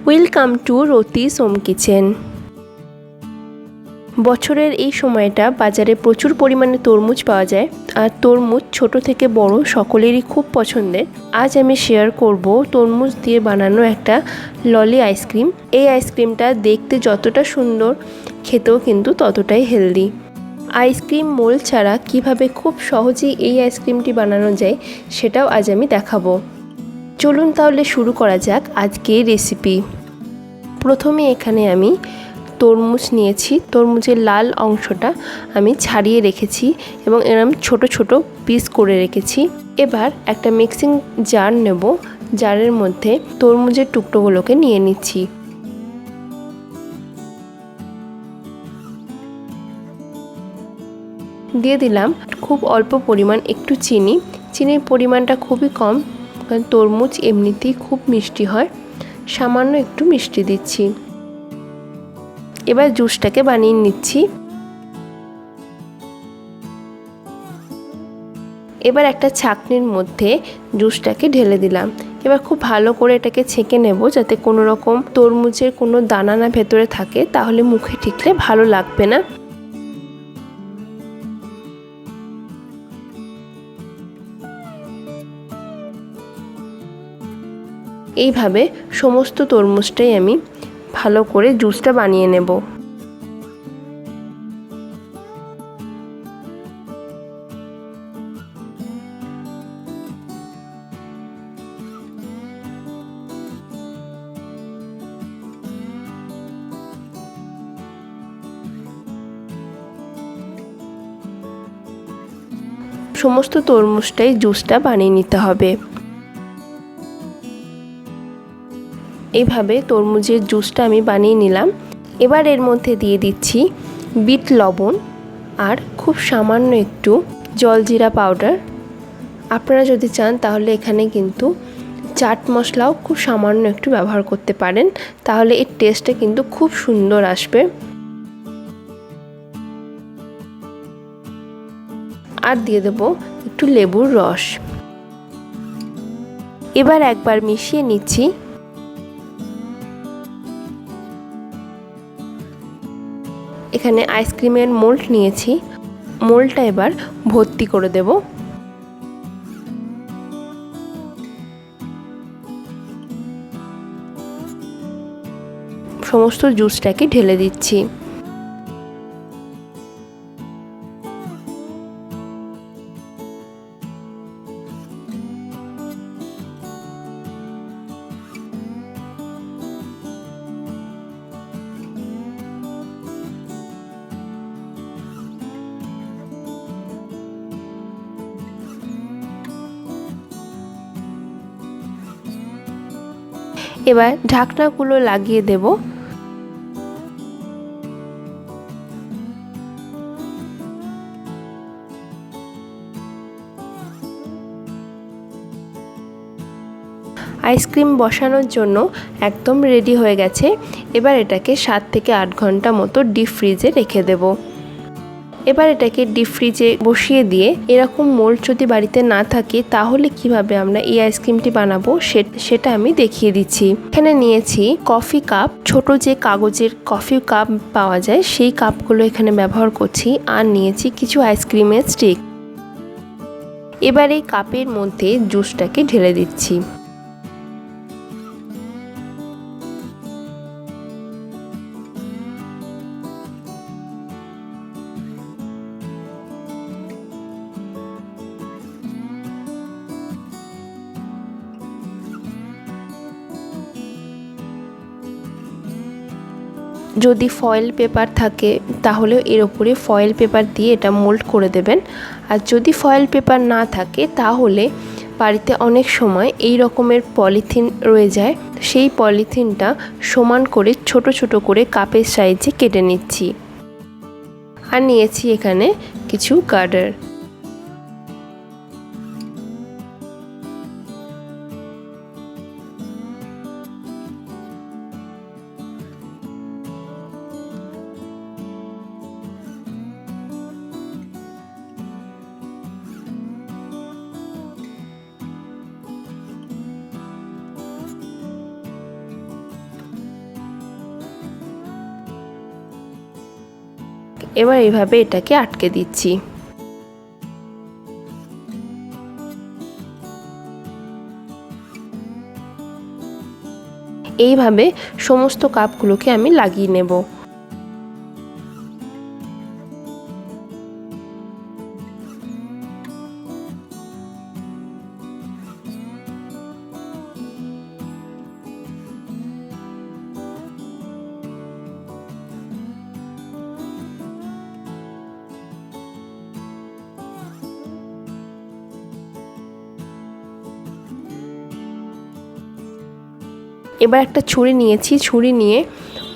Welcome to রতিস home kitchen. বছরের এই সময়টা বাজারে প্রচুর পরিমাণে তরমুজ পাওয়া যায়, আর তরমুজ ছোট থেকে বড় সকলেরই খুব পছন্দের। আজ আমি শেয়ার করব তরমুজ দিয়ে বানানো একটা ললি আইসক্রিম। এই আইসক্রিমটা দেখতে যতটা সুন্দর, খেতেও কিন্তু ততটাই হেলদি। আইসক্রিম মোল্ড ছাড়া কিভাবে খুব সহজেই এই আইসক্রিমটি বানানো যায় সেটাও আজ আমি দেখাবো। চলুন তাহলে শুরু করা যাক আজকের রেসিপি। প্রথমে এখানে আমি তরমুজ নিয়েছি। তরমুজের লাল অংশটা আমি ছাড়িয়ে রেখেছি এবং এরকম ছোট ছোট পিস করে রেখেছি। এবার একটা মিক্সিং জার নেব। জারের মধ্যে তরমুজের টুকরোগুলোকে নিয়ে নিচ্ছি। দিয়ে দিলাম খুব অল্প পরিমাণ একটু চিনি। চিনির পরিমাণটা খুবই কম, কারণ তরমুজ এমনিতেই খুব মিষ্টি হয়। সামান্য একটু মিষ্টি দিচ্ছি। এবার জুসটাকে বানিয়ে নিচ্ছি। এবার একটা ছাঁকনির মধ্যে জুসটাকে ঢেলে দিলাম। এবার খুব ভালো করে এটাকে ছেঁকে নেব, যাতে কোনো রকম তরমুজের কোনো দানা না ভেতরে থাকে, তাহলে মুখে ঠিকলে ভালো লাগবে না। এইভাবে সমস্ত তরমুজটাই আমি ভালো করে জুসটা বানিয়ে নেব। সমস্ত তরমুজটাই জুসটা বানিয়ে নিতে হবে। এইভাবে তরমুজের জুসটা আমি বানিয়ে নিলাম। এবার এর মধ্যে দিয়ে দিচ্ছি বিট লবণ আর খুব সামান্য একটু জলজিরা পাউডার। আপনারা যদি চান তাহলে এখানে কিন্তু চাট মশলাও খুব সামান্য একটু ব্যবহার করতে পারেন, তাহলে এর টেস্টটা কিন্তু খুব সুন্দর আসবে। আর দিয়ে দেব একটু লেবুর রস। এবার একবার মিশিয়ে নিচ্ছি। এখানে আইসক্রিমের মোল্ড নিয়েছি। মোল্ডটা এবার ভর্তি করে দেব। সমস্ত জুসটাকে ঢেলে দিচ্ছি। এবার ঢাকনাগুলো লাগিয়ে দেব। আইসক্রিম বসানোর জন্য একদম রেডি হয়ে গেছে। এবার এটাকে 7 থেকে 8 ঘন্টা মতো ডিপ ফ্রিজে রেখে দেব। এবার এটাকে ডিপ ফ্রিজে বসিয়ে দিয়ে, এরকম মোল্ড যদি বাড়িতে না থাকে তাহলে কিভাবে আমরা এই আইসক্রিমটি বানাবো সেটা আমি দেখিয়ে দিচ্ছি। এখানে নিয়েছি কফি কাপ, ছোট যে কাগজের কফি কাপ পাওয়া যায় সেই কাপগুলো এখানে ব্যবহার করছি। আর নিয়েছি কিছু আইসক্রিমের স্টিক। এবার এই কাপের মধ্যে জুসটাকে ঢেলে দিচ্ছি। যদি ফয়েল পেপার থাকে তাহলে এর উপরে ফয়েল পেপার দিয়ে এটা মোল্ড করে দেবেন। আর যদি ফয়েল পেপার না থাকে তাহলে বাড়িতে অনেক সময় এই রকমের পলিথিন রয়ে যায়। সেই পলিথিনটা সমান করে ছোট ছোট করে কাপের সাইজে কেটে নিচ্ছি। আর নিয়েছি এখানে কিছু গার্ডার। এবার এইভাবে এটাকে আটকে দিচ্ছি। এইভাবে সমস্ত কাপগুলোকে আমি লাগিয়ে নেব। এবার একটা ছুরি নিয়েছি, ছুরি নিয়ে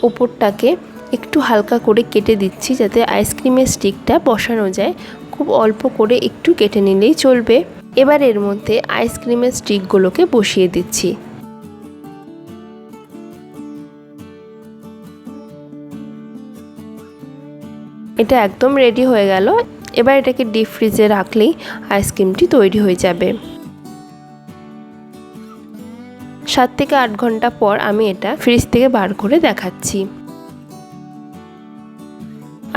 উপরটাকে একটু হালকা করে কেটে দিচ্ছি যাতে আইসক্রিমের স্টিকটা বসানো যায়। খুব অল্প করে একটু কেটে নিলেই চলবে। এবার এর মধ্যে আইসক্রিমের স্টিকগুলোকে বসিয়ে দিচ্ছি। এটা একদম রেডি হয়ে গেল। এবার এটাকে ডিপ ফ্রিজে রাখলেই আইসক্রিমটি তৈরি হয়ে যাবে। 7 থেকে 8 ঘন্টা পর আমি এটা ফ্রিজ থেকে বার করে দেখাচ্ছি।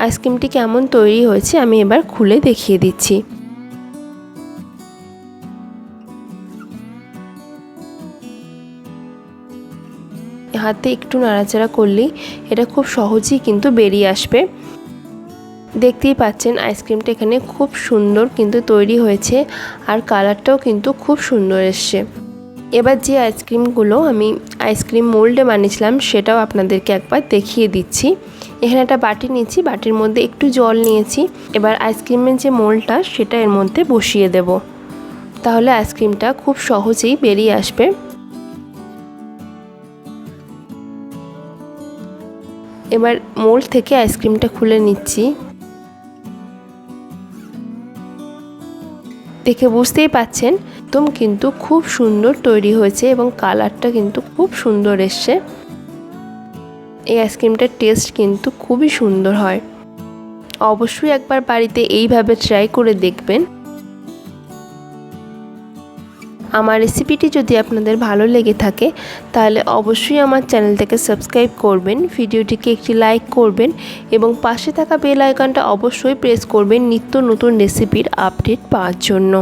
আইসক্রিমটি কেমন তৈরি হয়েছে আমি এবার খুলে দেখিয়ে দিচ্ছি। হাতে একটু নাড়াচাড়া করলেই এটা খুব সহজেই কিন্তু বেরিয়ে আসবে। দেখতেই পাচ্ছেন আইসক্রিমটা এখানে খুব সুন্দর কিন্তু তৈরি হয়েছে, আর কালারটাও কিন্তু খুব সুন্দর এসছে। এবার যে আইসক্রিমগুলো আমি আইসক্রিম মোল্ডে বানিয়েছিলাম সেটাও আপনাদেরকে একবার দেখিয়ে দিচ্ছি। এখানে একটা বাটি নিয়েছি, বাটির মধ্যে একটু জল নিয়েছি। এবার আইসক্রিমের যে মোল্ডটা সেটা এর মধ্যে বসিয়ে দেব, তাহলে আইসক্রিমটা খুব সহজেই বেরিয়ে আসবে। এবার মোল্ড থেকে আইসক্রিমটা খুলে নিচ্ছি। দেখে বুঝতেই পাচ্ছেন একদম কিন্তু খুব সুন্দর তৈরি হয়েছে এবং কালারটা কিন্তু খুব সুন্দর এসছে। এই আইসক্রিমটার টেস্ট কিন্তু খুবই সুন্দর হয়। অবশ্যই একবার বাড়িতে এইভাবে ট্রাই করে দেখবেন। আমার রেসিপিটি যদি আপনাদের ভালো লেগে থাকে তাহলে অবশ্যই আমার চ্যানেলটাকে সাবস্ক্রাইব করবেন, ভিডিওটিকে একটি লাইক করবেন এবং পাশে থাকা বেল আইকনটা অবশ্যই প্রেস করবেন নিত্য নতুন রেসিপির আপডেট পাওয়ার জন্য।